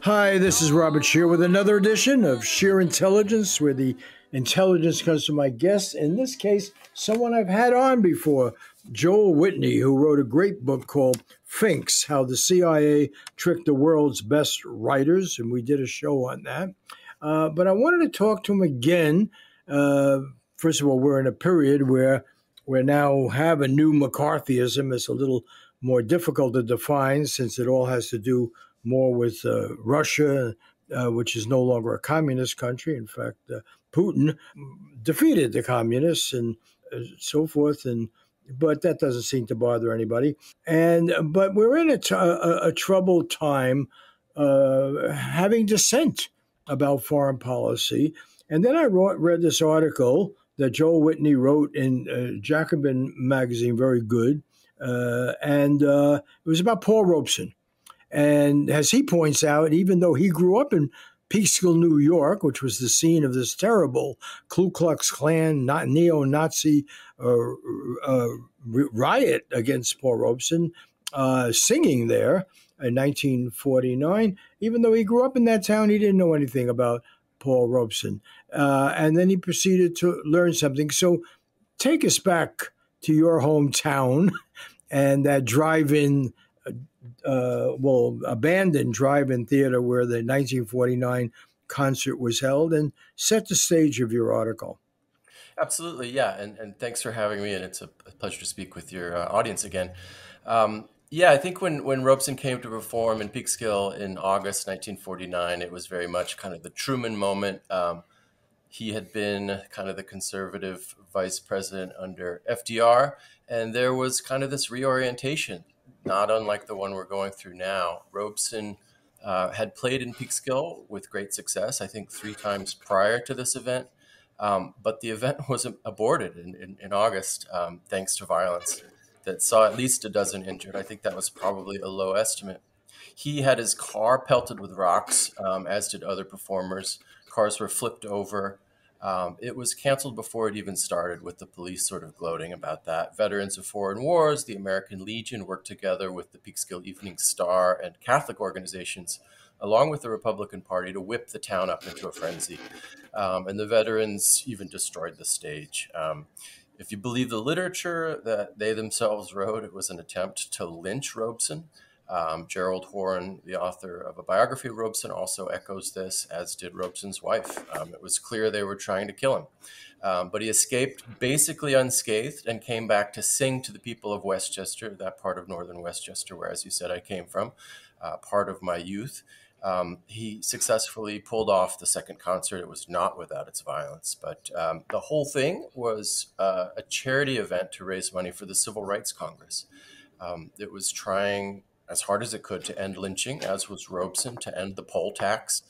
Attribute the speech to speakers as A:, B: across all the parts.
A: Hi, this is Robert Scheer with another edition of Scheer Intelligence, where the intelligence comes from my guest. In this case, someone I've had on before, Joel Whitney, who wrote a great book called Finks, How the CIA Tricked the World's Best Writers, and we did a show on that. But I wanted to talk to him again. First of all, we're in a period where we now have a new McCarthyism. It's a little more difficult to define since it all has to do more with Russia, which is no longer a communist country. In fact, Putin defeated the communists and so forth, but that doesn't seem to bother anybody. But we're in a troubled time, having dissent about foreign policy. And then I read this article that Joel Whitney wrote in Jacobin magazine, very good, and it was about Paul Robeson. And as he points out, even though he grew up in Peekskill, New York, which was the scene of this terrible Ku Klux Klan neo-Nazi riot against Paul Robeson, singing there in 1949, even though he grew up in that town, he didn't know anything about Paul Robeson. And then he proceeded to learn something. So take us back to your hometown and that drive-in abandoned drive-in theater where the 1949 concert was held, and set the stage of your article.
B: Absolutely, yeah, and thanks for having me, and it's a pleasure to speak with your audience again. I think when Robeson came to reform in Peekskill in August 1949, it was very much kind of the Truman moment. He had been kind of the conservative vice president under FDR, and there was kind of this reorientation, not unlike the one we're going through now. Robeson had played in Peekskill with great success, I think 3 times prior to this event. But the event was aborted in August, thanks to violence that saw at least a dozen injured. I think that was probably a low estimate. He had his car pelted with rocks, as did other performers. Cars were flipped over. It was canceled before it even started, with the police sort of gloating about that. Veterans of foreign wars, the American Legion worked together with the Peekskill Evening Star and Catholic organizations, along with the Republican Party, to whip the town up into a frenzy. And the veterans even destroyed the stage. If you believe the literature that they themselves wrote, it was an attempt to lynch Robeson. Gerald Horne, the author of a biography of Robeson, also echoes this, as did Robeson's wife. It was clear they were trying to kill him. But he escaped basically unscathed and came back to sing to the people of Westchester, that part of northern Westchester where, as you said, I came from, part of my youth. He successfully pulled off the second concert. It was not without its violence, but the whole thing was a charity event to raise money for the Civil Rights Congress. It was trying as hard as it could to end lynching, as was Robeson, to end the poll tax.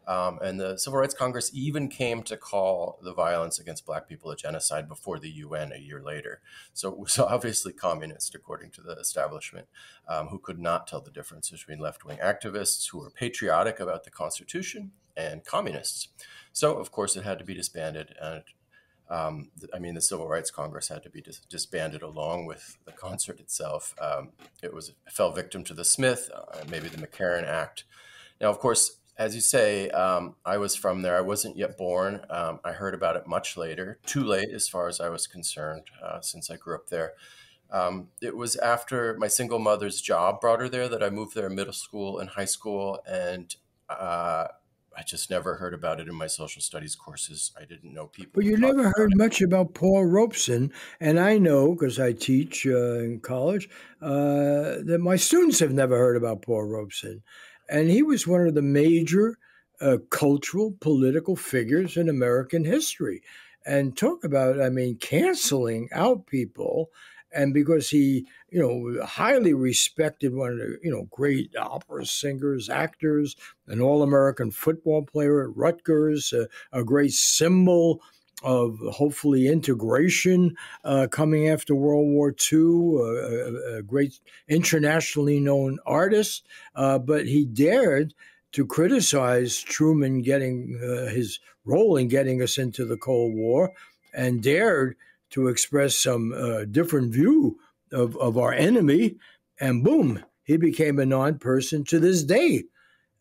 B: And the Civil Rights Congress even came to call the violence against Black people a genocide before the UN a year later. So it was obviously communist, according to the establishment, who could not tell the difference between left-wing activists who were patriotic about the Constitution and communists. So, of course, it had to be disbanded. And the Civil Rights Congress had to be disbanded along with the concert itself. It fell victim to the Smith, maybe the McCarran Act. Now, of course, as you say, I was from there. I wasn't yet born. I heard about it much later, too late as far as I was concerned, since I grew up there. It was after my single mother's job brought her there that I moved there in middle school and high school, and I just never heard about it in my social studies courses. I didn't know people.
A: But you never heard much about Paul Robeson, and I know, because I teach in college, that my students have never heard about Paul Robeson. And he was one of the major cultural, political figures in American history. And talk about, canceling out people. And because he, highly respected, one of the, great opera singers, actors, an all-American football player at Rutgers, a great symbol of hopefully integration coming after World War II, a great internationally known artist. But he dared to criticize Truman getting his role in getting us into the Cold War, and dared to express some different view of our enemy, and boom, he became a non-person to this day.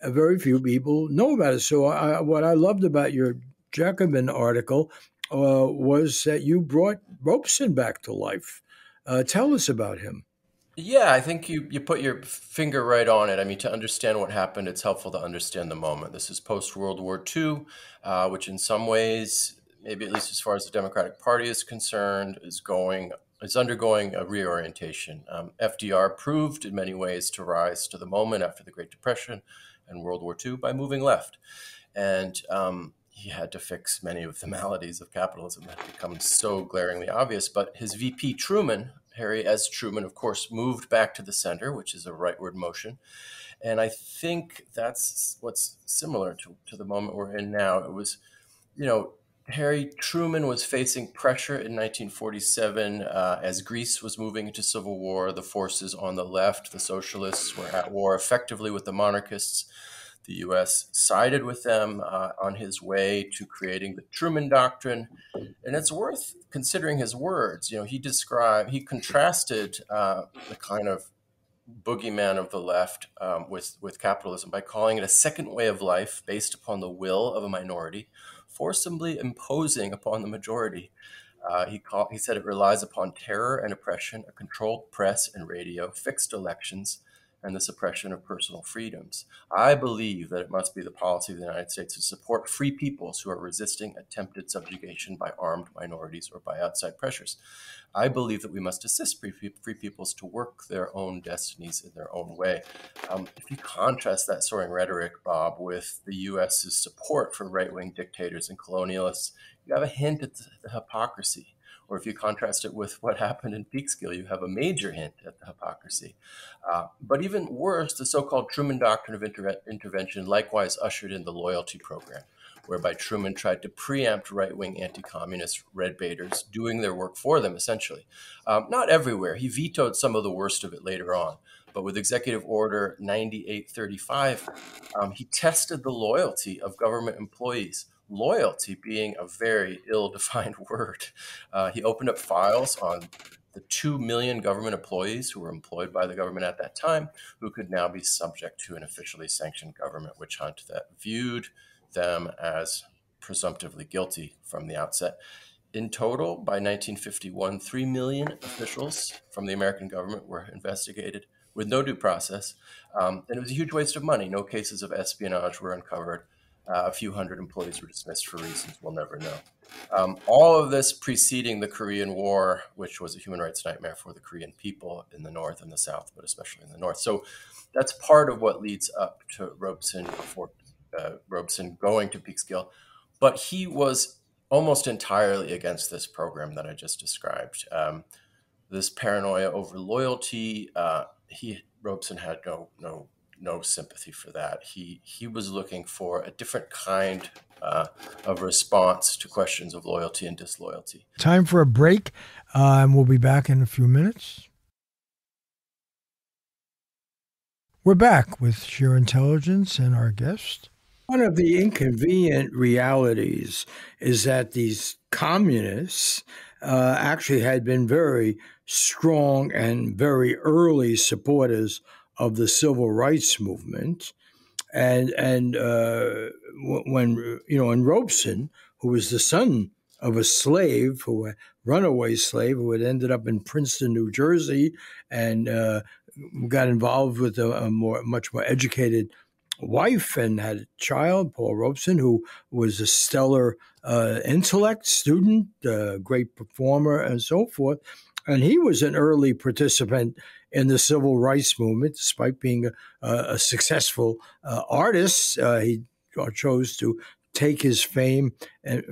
A: very few people know about it. So what I loved about your Jacobin article was that you brought Robeson back to life. Tell us about him.
B: Yeah, I think you put your finger right on it. I mean, to understand what happened, it's helpful to understand the moment. This is post World War II, which in some ways, maybe at least as far as the Democratic Party is concerned, is undergoing a reorientation. FDR proved in many ways to rise to the moment after the Great Depression and World War II by moving left. And he had to fix many of the maladies of capitalism that become so glaringly obvious. But his VP, Truman, Harry S. Truman, of course, moved back to the center, which is a rightward motion. And I think that's what's similar to the moment we're in now. It was, Harry Truman was facing pressure in 1947 as Greece was moving into civil war. The forces on the left, the socialists, were at war effectively with the monarchists. The U.S. sided with them on his way to creating the Truman Doctrine. And it's worth considering his words. He contrasted the kind of boogeyman of the left with capitalism by calling it a second way of life based upon the will of a minority, forcibly imposing upon the majority. He said it relies upon terror and oppression, a controlled press and radio, fixed elections, and the suppression of personal freedoms. I believe that it must be the policy of the United States to support free peoples who are resisting attempted subjugation by armed minorities or by outside pressures. I believe that we must assist free peoples to work their own destinies in their own way. If you contrast that soaring rhetoric, Bob, with the U.S.'s support for right-wing dictators and colonialists, you have a hint at the hypocrisy. Or if you contrast it with what happened in Peekskill, you have a major hint at the hypocrisy. But even worse, the so-called Truman Doctrine of Intervention likewise ushered in the loyalty program, whereby Truman tried to preempt right-wing anti-communist Redbaiters doing their work for them, essentially. Not everywhere. He vetoed some of the worst of it later on. But with Executive Order 9835, he tested the loyalty of government employees. Loyalty being a very ill-defined word. He opened up files on the 2 million government employees who were employed by the government at that time, who could now be subject to an officially sanctioned government witch hunt that viewed them as presumptively guilty from the outset. In total, by 1951, 3 million officials from the American government were investigated with no due process. And it was a huge waste of money. No cases of espionage were uncovered. A few hundred employees were dismissed for reasons we'll never know. All of this preceding the Korean War, which was a human rights nightmare for the Korean people in the North and the South, but especially in the North. So that's part of what leads up to Robeson going to Peekskill. But he was almost entirely against this program that I just described. This paranoia over loyalty, Robeson had no sympathy for that. He was looking for a different kind of response to questions of loyalty and disloyalty.
A: Time for a break, and we'll be back in a few minutes. We're back with Scheer Intelligence and our guest. One of the inconvenient realities is that these communists actually had been very strong and very early supporters of the civil rights movement. And when Robeson, who was the son of a slave, a runaway slave who had ended up in Princeton, New Jersey, and got involved with a much more educated wife and had a child, Paul Robeson, who was a stellar intellect student, great performer, and so forth. And he was an early participant in the civil rights movement, despite being a successful artist. He chose to take his fame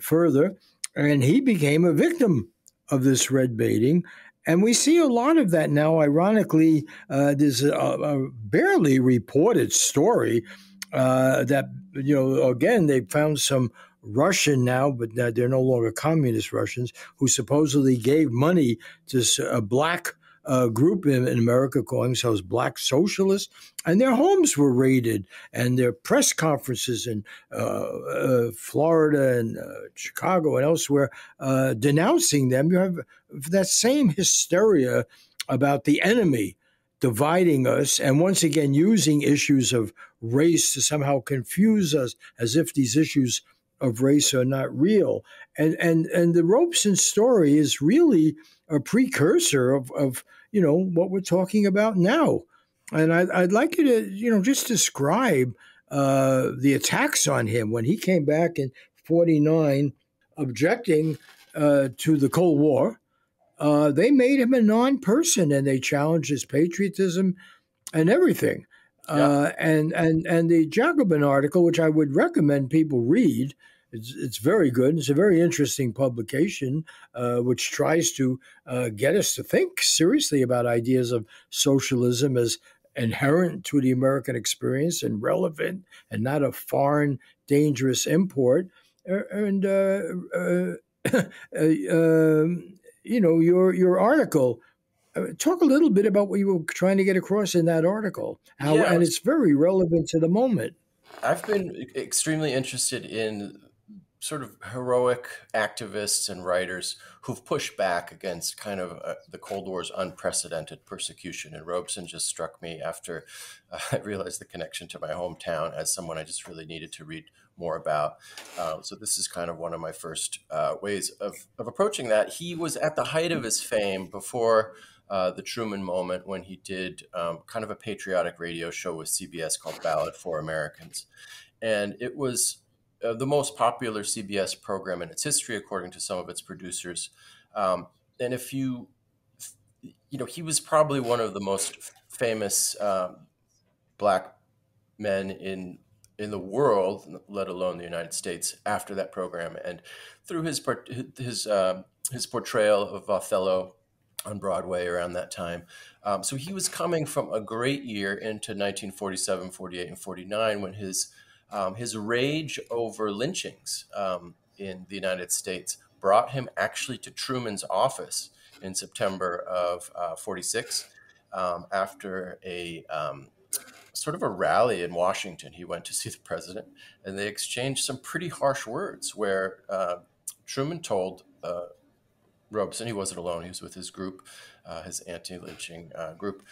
A: further, and he became a victim of this red baiting. And we see a lot of that now. Ironically, there's a barely reported story that, again, they found some Russian now, but they're no longer communist Russians, who supposedly gave money to a black group in America calling themselves Black Socialists, and their homes were raided, and their press conferences in Florida and Chicago and elsewhere denouncing them. You have that same hysteria about the enemy dividing us, and once again using issues of race to somehow confuse us, as if these issues of race are not real. And the Robeson story is really a precursor of what we're talking about now. And I'd like you to just describe the attacks on him when he came back in '49, objecting to the Cold War. They made him a non-person, and they challenged his patriotism and everything.
B: Yeah.
A: And the Jacobin article, which I would recommend people read, it's very good. It's a very interesting publication, which tries to get us to think seriously about ideas of socialism as inherent to the American experience and relevant, and not a foreign, dangerous import. And your article. Talk a little bit about what you were trying to get across in that article,
B: Yeah.
A: and it's very relevant to the moment.
B: I've been extremely interested in sort of heroic activists and writers who've pushed back against kind of the Cold War's unprecedented persecution. And Robeson just struck me after I realized the connection to my hometown as someone I just really needed to read more about. So this is kind of one of my first ways of approaching that. He was at the height of his fame before the Truman moment, when he did kind of a patriotic radio show with CBS called Ballad for Americans. And it was the most popular CBS program in its history, according to some of its producers. And if he was probably one of the most famous black men in the world, let alone the United States, after that program. And through his portrayal of Othello on Broadway around that time. So he was coming from a great year into 1947, 48, and 49, when his rage over lynchings in the United States brought him actually to Truman's office in September of 46 after a sort of a rally in Washington. He went to see the president, and they exchanged some pretty harsh words where Truman told Robeson, he wasn't alone, he was with his group, his anti-lynching group.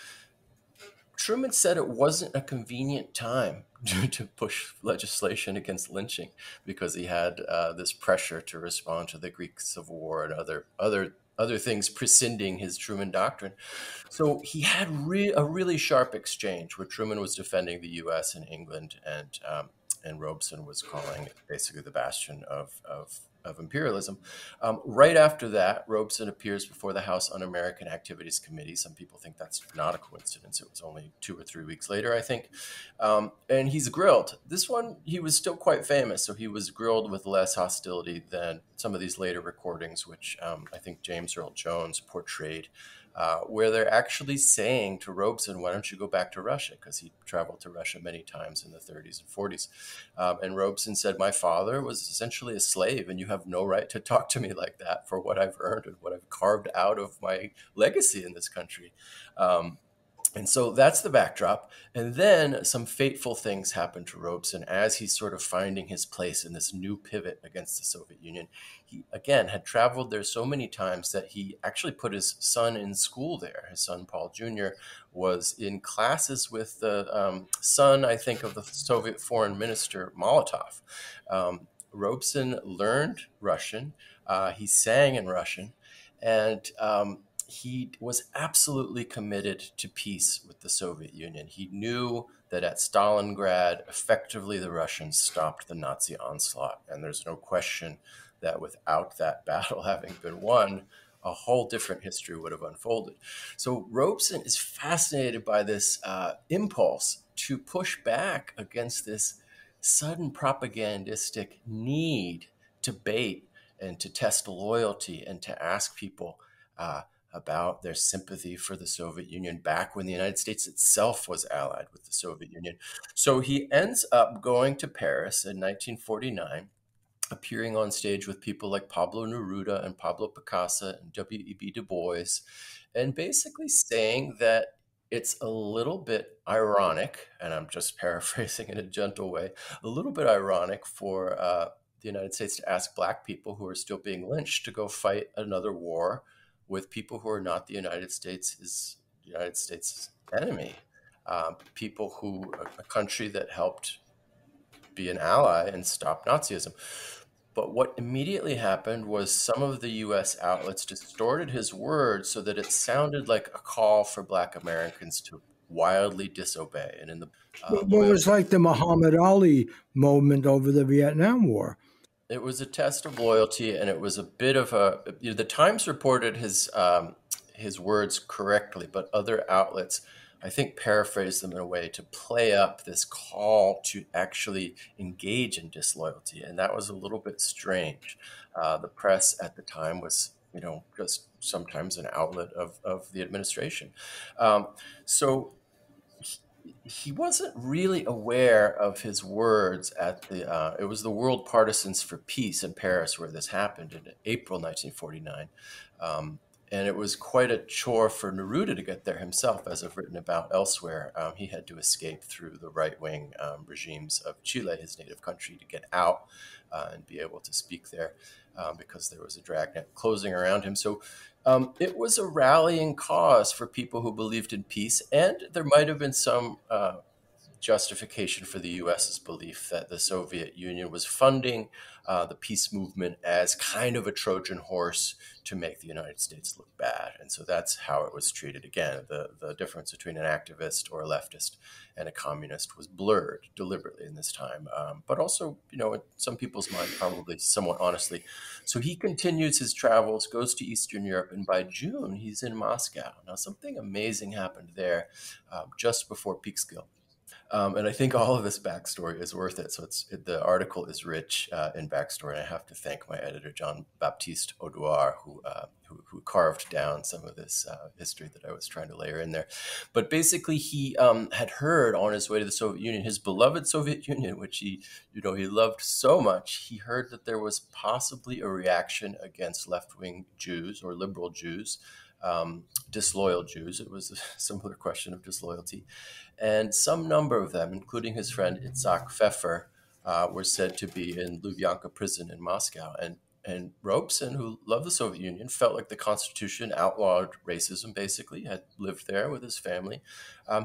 B: Truman said it wasn't a convenient time to push legislation against lynching because he had this pressure to respond to the Greek Civil War and other things preceding his Truman doctrine. So he had a really sharp exchange where Truman was defending the U.S. and England, and Robeson was calling it basically the bastion of imperialism. Right after that, Robeson appears before the House Un-American Activities Committee. Some people think that's not a coincidence. It was only 2 or 3 weeks later, I think. And he's grilled. This one, he was still quite famous, so he was grilled with less hostility than some of these later recordings, which I think James Earl Jones portrayed, where they're actually saying to Robeson, why don't you go back to Russia? Because he traveled to Russia many times in the 30s and 40s. And Robeson said, my father was essentially a slave, and you have no right to talk to me like that for what I've earned and what I've carved out of my legacy in this country. And so that's the backdrop. And then some fateful things happen to Robeson as he's sort of finding his place in this new pivot against the Soviet Union. He, again, had traveled there so many times that he actually put his son in school there. His son, Paul Jr., was in classes with the son, I think, of the Soviet foreign minister, Molotov. Robeson learned Russian. He sang in Russian. And he was absolutely committed to peace with the Soviet Union. He knew that at Stalingrad, effectively the Russians stopped the Nazi onslaught. And there's no question that without that battle having been won, a whole different history would have unfolded. So Robeson is fascinated by this impulse to push back against this sudden propagandistic need to bait and to test loyalty and to ask people about their sympathy for the Soviet Union back when the United States itself was allied with the Soviet Union. So he ends up going to Paris in 1949, appearing on stage with people like Pablo Neruda and Pablo Picasso and W.E.B. Du Bois, and basically saying that it's a little bit ironic, and I'm just paraphrasing in a gentle way, a little bit ironic for the United States to ask Black people who are still being lynched to go fight another war with people who are not the United States' United States enemy, people who, a country that helped be an ally and stop Nazism. But what immediately happened was some of the U.S. outlets distorted his words so that it sounded like a call for Black Americans to wildly disobey. And in the
A: What was like the Muhammad Ali moment over the Vietnam War?
B: it was a test of loyalty, and it was a bit of a. The Times reported his words correctly, but other outlets, I think, paraphrased them in a way to play up this call to actually engage in disloyalty, and that was a little bit strange. The press at the time was, just sometimes an outlet of the administration. So he wasn't really aware of his words at the it was the World Partisans for Peace in Paris where this happened in April 1949. And it was quite a chore for Neruda to get there himself, as I've written about elsewhere. He had to escape through the right-wing regimes of Chile, his native country, to get out and be able to speak there because there was a dragnet closing around him. So it was a rallying cause for people who believed in peace, and there might have been some justification for the U.S.'s belief that the Soviet Union was funding the peace movement as kind of a Trojan horse to make the United States look bad. And so that's how it was treated. Again, the difference between an activist or a leftist and a communist was blurred deliberately in this time. But also, in some people's mind, probably somewhat honestly. So he continues his travels, goes to Eastern Europe, and by June, he's in Moscow. Now, something amazing happened there just before Peekskill. And I think all of this backstory is worth it. So the article is rich in backstory. And I have to thank my editor, Jean-Baptiste Audouard, who carved down some of this history that I was trying to layer in there. But basically, he had heard on his way to the Soviet Union, his beloved Soviet Union, which he loved so much, he heard that there was possibly a reaction against left-wing Jews or liberal Jews, disloyal Jews. It was a similar question of disloyalty. And some number of them, including his friend Itzhak Pfeffer, were said to be in Lubyanka prison in Moscow. And Robeson, who loved the Soviet Union, felt like the Constitution outlawed racism, basically, had lived there with his family.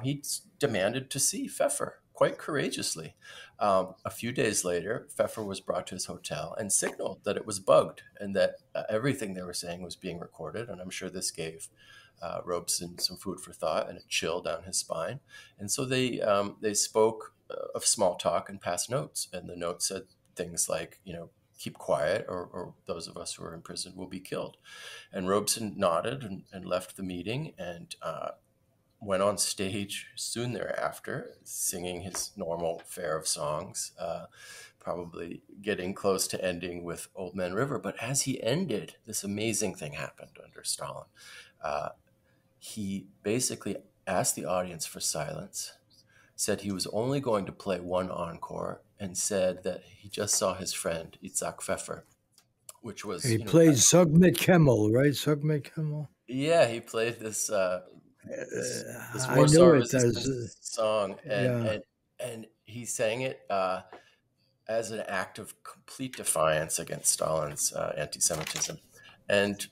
B: He demanded to see Pfeffer quite courageously. A few days later, Pfeffer was brought to his hotel and signaled that it was bugged and that everything they were saying was being recorded. And I'm sure this gave Robeson some food for thought and a chill down his spine. And so they spoke of small talk and passed notes. And the note said things like, keep quiet or those of us who are in prison will be killed. And Robeson nodded and left the meeting and went on stage soon thereafter, singing his normal fare of songs, probably getting close to ending with Old Man River. But as he ended, this amazing thing happened under Stalin. He basically asked the audience for silence, said he was only going to play one encore, and said that he just saw his friend Itzhak Pfeffer, which was...
A: He played Sugmet Kemmel, right? Sugmet Kemmel?
B: Yeah, he played this
A: I
B: Warsaw
A: know it
B: Resistance
A: as...
B: song,
A: yeah.
B: and he sang it as an act of complete defiance against Stalin's anti-Semitism. And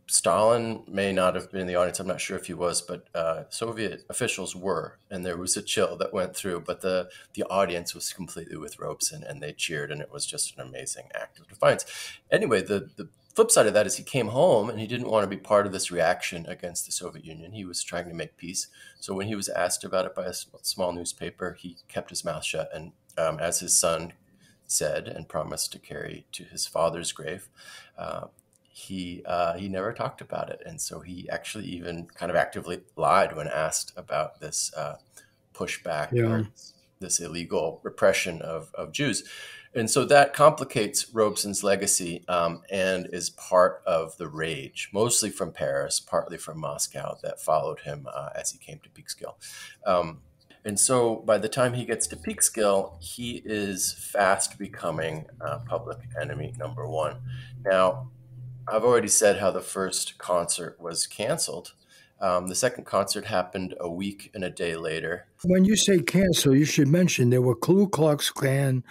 B: Stalin may not have been in the audience. I'm not sure if he was, but Soviet officials were, and there was a chill that went through. But the audience was completely with Robeson, and they cheered, and it was just an amazing act of defiance. Anyway, the flip side of that is he came home, and he didn't want to be part of this reaction against the Soviet Union. He was trying to make peace. So when he was asked about it by a small newspaper, he kept his mouth shut. And as his son said and promised to carry to his father's grave, he never talked about it. And so he actually even kind of actively lied when asked about this pushback or this illegal repression of Jews. And so that complicates Robeson's legacy and is part of the rage, mostly from Paris, partly from Moscow, that followed him as he came to Peekskill. And so by the time he gets to Peekskill, he is fast becoming public enemy number one. Now, I've already said how the first concert was canceled. The second concert happened a week and a day later.
A: When you say cancel, you should mention there were Ku Klux Klan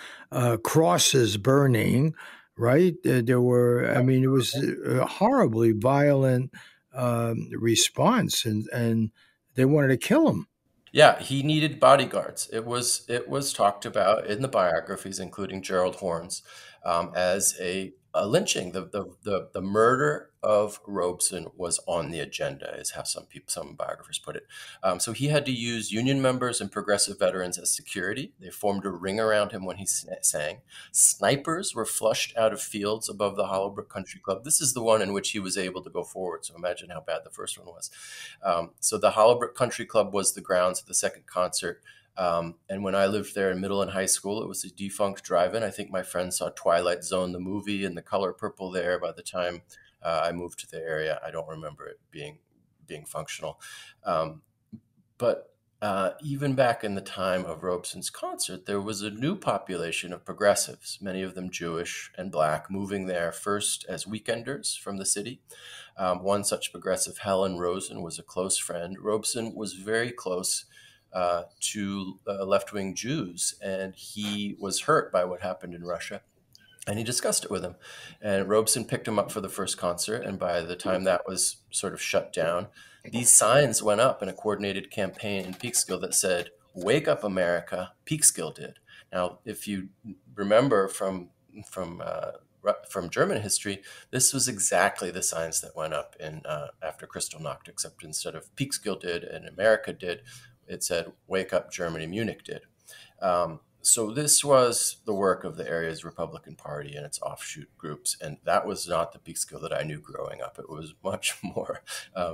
A: crosses burning, right? There were, I mean, it was a horribly violent response, and they wanted to kill him.
B: Yeah, he needed bodyguards. It was talked about in the biographies, including Gerald Horne's, as a lynching. The murder of Robeson was on the agenda, is how some biographers put it. So he had to use Union members and progressive veterans as security. They formed a ring around him when he sang. Snipers were flushed out of fields above the Hollowbrook Country Club. This is the one in which he was able to go forward. So imagine how bad the first one was. So the Hollowbrook Country Club was the grounds of the second concert. And when I lived there in middle and high school, it was a defunct drive-in. I think my friends saw Twilight Zone, the movie, and the color purple there by the time I moved to the area. I don't remember it being functional. But even back in the time of Robeson's concert, there was a new population of progressives, many of them Jewish and Black, moving there first as weekenders from the city. One such progressive, Helen Rosen, was a close friend. Robeson was very close to left-wing Jews, and he was hurt by what happened in Russia. And he discussed it with him. And Robeson picked him up for the first concert. And by the time that was sort of shut down, these signs went up in a coordinated campaign in Peekskill that said, "Wake up, America." Peekskill did. Now, if you remember from German history, this was exactly the signs that went up in after Kristallnacht, except instead of Peekskill did and America did, it said, "Wake up, Germany." Munich did. So this was the work of the area's Republican Party and its offshoot groups, and that was not the Peekskill that I knew growing up. It was much more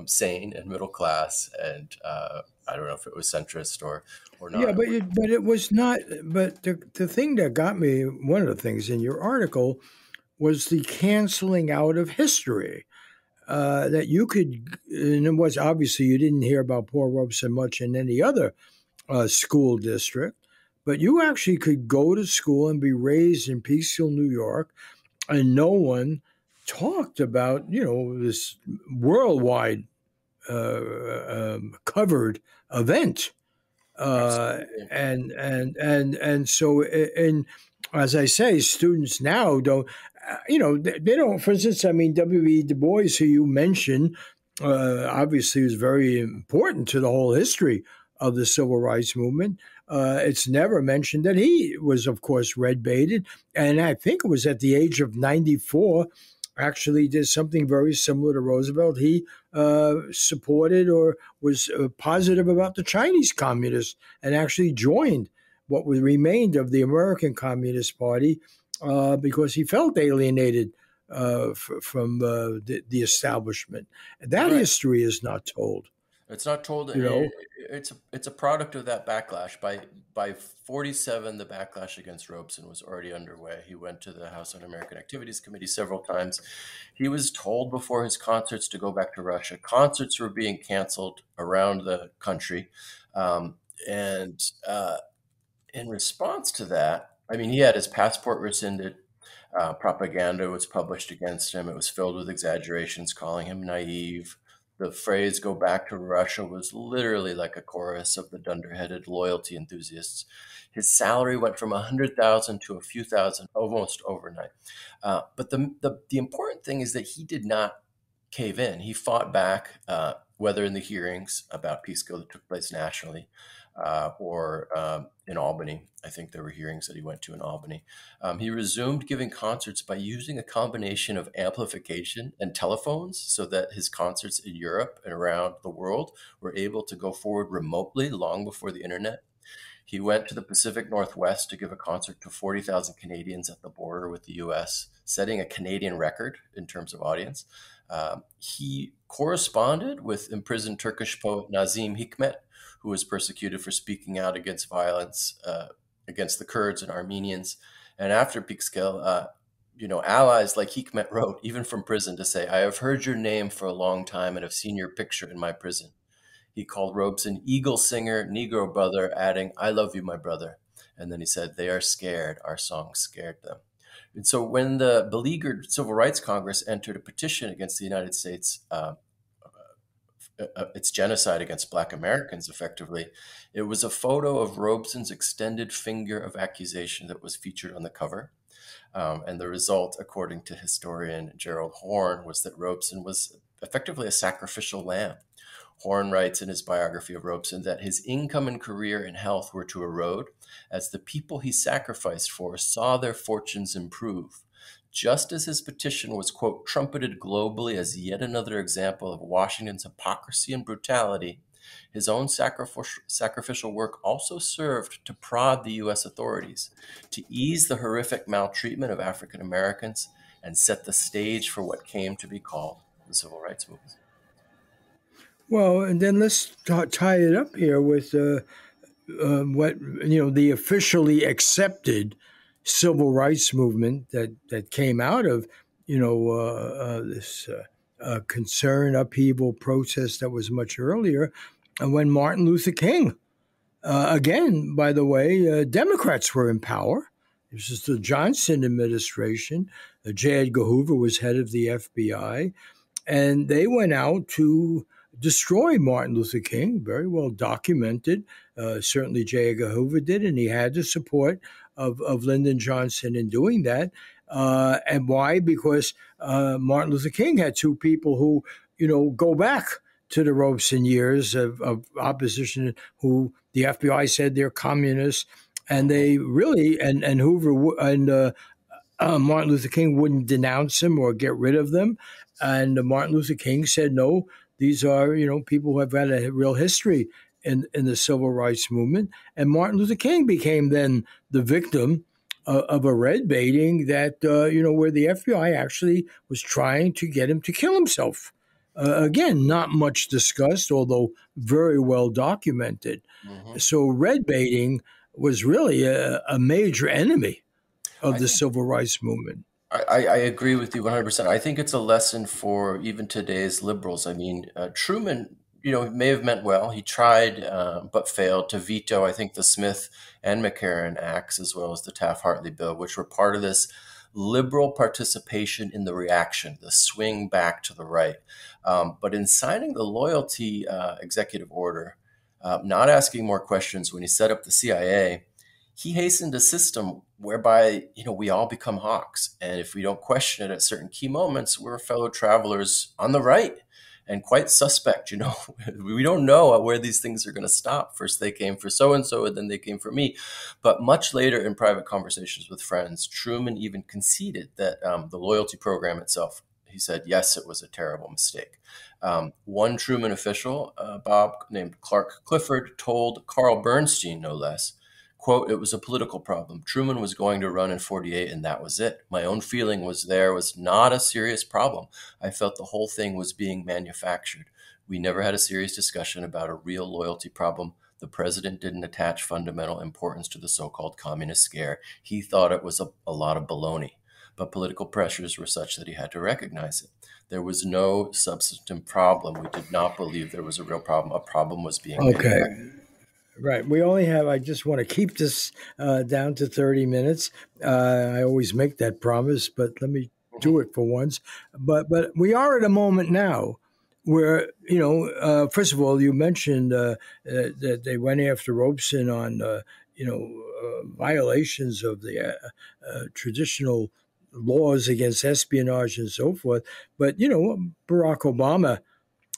B: sane and middle class, and I don't know if it was centrist or not.
A: Yeah, but it was not. But the thing that got me, one of the things in your article, was the canceling out of history. That you could, and it was obviously you didn't hear about Paul Robeson much in any other school district, but you actually could go to school and be raised in Peekskill, New York, and no one talked about this worldwide covered event. And so and as I say, students now don't, they don't. For instance, I mean, W.E. Du Bois, who you mentioned, obviously was very important to the whole history of the civil rights movement. It's never mentioned that he was, of course, red-baited, and I think it was at the age of 94. Actually, did something very similar to Roosevelt. He supported or was positive about the Chinese communists and actually joined what remained of the American Communist Party because he felt alienated from the establishment. That
B: Right.
A: history is not told.
B: It's not told.
A: You know,
B: It's a product of that backlash. By 47, the backlash against Robeson was already underway. He went to the House Un-American Activities Committee several times. He was told before his concerts to go back to Russia. Concerts were being canceled around the country, and in response to that, I mean, he had his passport rescinded. Propaganda was published against him. It was filled with exaggerations, calling him naive. The phrase "go back to Russia" was literally like a chorus of the dunderheaded loyalty enthusiasts. His salary went from 100,000 to a few thousand almost overnight. But the important thing is that he did not cave in. He fought back, whether in the hearings about Peekskill that took place nationally or in Albany. I think there were hearings that he went to in Albany. He resumed giving concerts by using a combination of amplification and telephones so that his concerts in Europe and around the world were able to go forward remotely long before the internet. He went to the Pacific Northwest to give a concert to 40,000 Canadians at the border with the US, setting a Canadian record in terms of audience. He corresponded with imprisoned Turkish poet Nazim Hikmet, who was persecuted for speaking out against violence against the Kurds and Armenians. And after Peekskill, allies like Hikmet wrote, even from prison, to say, "I have heard your name for a long time and have seen your picture in my prison." He called Robeson Eagle Singer, Negro Brother, adding, "I love you, my brother." And then he said, "They are scared. Our song scared them." And so when the beleaguered Civil Rights Congress entered a petition against the United States, its genocide against Black Americans, effectively, it was a photo of Robeson's extended finger of accusation that was featured on the cover. And the result, according to historian Gerald Horne, was that Robeson was effectively a sacrificial lamb. Horn writes in his biography of Robeson that his income and career and health were to erode as the people he sacrificed for saw their fortunes improve. Just as his petition was, quote, trumpeted globally as yet another example of Washington's hypocrisy and brutality, his own sacrificial work also served to prod the U.S. authorities to ease the horrific maltreatment of African Americans and set the stage for what came to be called the Civil Rights Movement.
A: Well, and then let's tie it up here with what the officially accepted civil rights movement that came out of this concern, upheaval, protest that was much earlier, when Martin Luther King, again, by the way, Democrats were in power. This is the Johnson administration. J. Edgar Hoover was head of the FBI, and they went out to destroy Martin Luther King, very well documented. Certainly J. Edgar Hoover did, and he had the support of Lyndon Johnson in doing that. And why? Because Martin Luther King had two people who, go back to the Robeson years of opposition, who the FBI said they're communists, and they really, and Hoover and Martin Luther King wouldn't denounce them or get rid of them. And Martin Luther King said, no, these are, people who have had a real history in the civil rights movement. And Martin Luther King became then the victim of a red baiting that, where the FBI actually was trying to get him to kill himself. Again, not much discussed, although very well documented. Mm-hmm. So red baiting was really a major enemy of the civil rights movement.
B: I agree with you 100%. I think it's a lesson for even today's liberals. I mean, Truman, may have meant well. He tried, but failed to veto, I think, the Smith and McCarran Acts, as well as the Taft-Hartley bill, which were part of this liberal participation in the reaction, the swing back to the right. But in signing the loyalty executive order, not asking more questions when he set up the CIA, he hastened a system whereby, we all become hawks. And if we don't question it at certain key moments, we're fellow travelers on the right and quite suspect. We don't know where these things are going to stop. First they came for so-and-so, and then they came for me. But much later in private conversations with friends, Truman even conceded that the loyalty program itself, he said, yes, it was a terrible mistake. One Truman official, Bob named Clark Clifford, told Carl Bernstein, no less, quote, it was a political problem. Truman was going to run in 48, and that was it. My own feeling was there was not a serious problem. I felt the whole thing was being manufactured. We never had a serious discussion about a real loyalty problem. The president didn't attach fundamental importance to the so-called communist scare. He thought it was a lot of baloney. But political pressures were such that he had to recognize it. There was no substantive problem. We did not believe there was a real problem. A problem was being manufactured.
A: Right. We only have, I just want to keep this down to 30 minutes. I always make that promise, but let me do it for once. But we are at a moment now where, first of all, you mentioned that they went after Robeson on, violations of the traditional laws against espionage and so forth. But, Barack Obama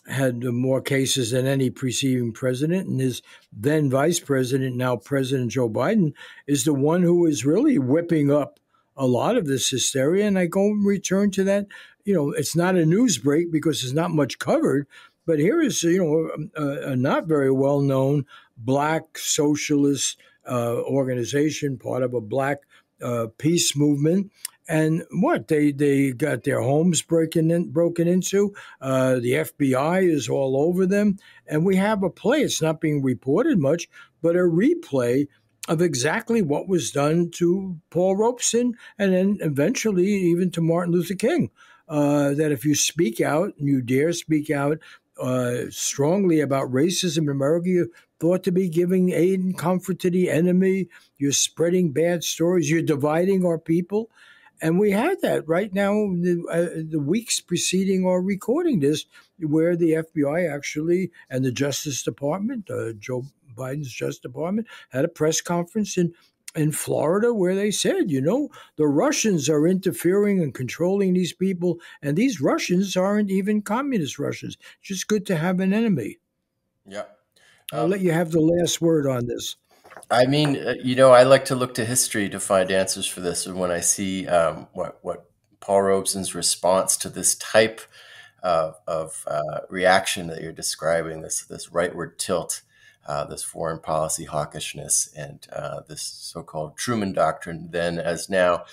A: had more cases than any preceding president, and his then vice president, now President Joe Biden, is the one who is really whipping up a lot of this hysteria. And I go and return to that. It's not a news break because there's not much covered, but here is, a not very well-known black socialist organization, part of a black peace movement. And what they got their homes broken into. The FBI is all over them, and we have a play. It's not being reported much, but a replay of exactly what was done to Paul Robeson, and then eventually even to Martin Luther King. That if you speak out and you dare speak out strongly about racism in America, you're thought to be giving aid and comfort to the enemy. You're spreading bad stories. You're dividing our people. And we had that right now, the weeks preceding our recording this, where the FBI actually and the Justice Department, Joe Biden's Justice Department, had a press conference, and in Florida where they said, the Russians are interfering and controlling these people, and these Russians aren't even communist Russians. It's just good to have an enemy.
B: Yeah.
A: I'll let you have the last word on this.
B: I mean, I like to look to history to find answers for this. And when I see what Paul Robeson's response to this type of reaction that you're describing, this rightward tilt, this foreign policy hawkishness, and this so-called Truman doctrine, then as now,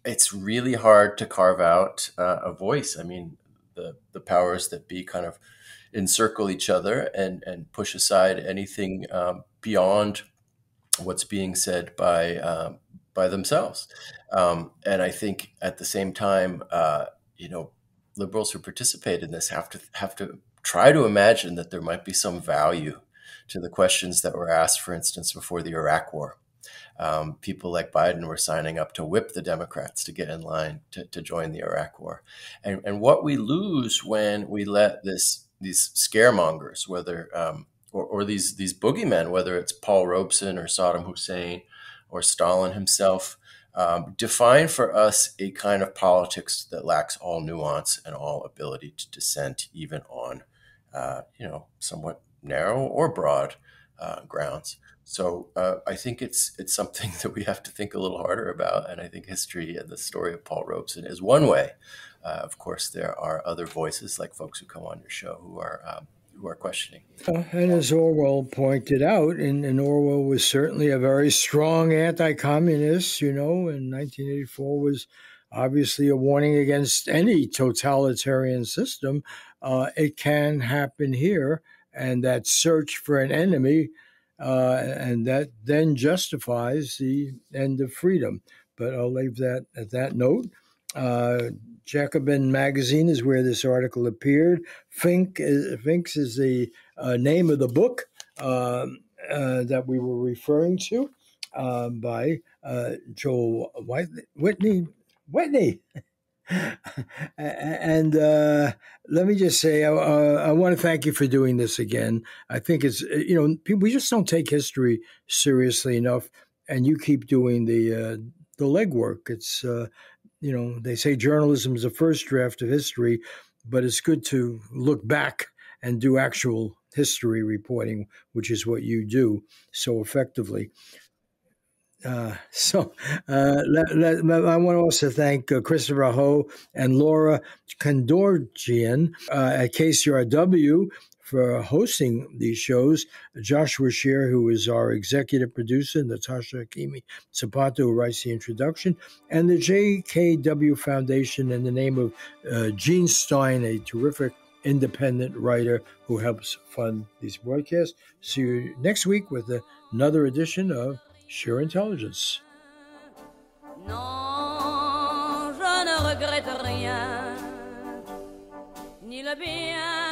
B: it's really hard to carve out a voice. I mean, the powers that be kind of encircle each other and push aside anything beyond what's being said by themselves. And I think at the same time, liberals who participate in this have to try to imagine that there might be some value to the questions that were asked, for instance, before the Iraq War. People like Biden were signing up to whip the Democrats to get in line to join the Iraq War. And what we lose when we let these scaremongers, whether or these boogeymen, whether it's Paul Robeson or Saddam Hussein or Stalin himself, define for us a kind of politics that lacks all nuance and all ability to dissent, even on somewhat narrow or broad grounds. So I think it's something that we have to think a little harder about. And I think history and the story of Paul Robeson is one way. Of course, there are other voices, like folks who come on your show, who are questioning.
A: And as Orwell pointed out, and Orwell was certainly a very strong anti-communist, and 1984 was obviously a warning against any totalitarian system. It can happen here, and that search for an enemy, and that then justifies the end of freedom. But I'll leave that at that note. Jacobin magazine is where this article appeared. Finks is the name of the book that we were referring to by Joel Whitney. And let me just say, I want to thank you for doing this again. I think it's, we just don't take history seriously enough, and you keep doing the legwork. It's, they say journalism is the first draft of history, but it's good to look back and do actual history reporting, which is what you do so effectively. I want to also thank Christopher Ho and Laura Kondorjian at KCRW for hosting these shows. Joshua Scheer, who is our executive producer, Natasha Hakimi Zapato, who writes the introduction, and the JKW Foundation in the name of Gene Stein, a terrific independent writer who helps fund these broadcasts. See you next week with another edition of Scheer Intelligence.
C: Non, je ne regrette rien, ni le bien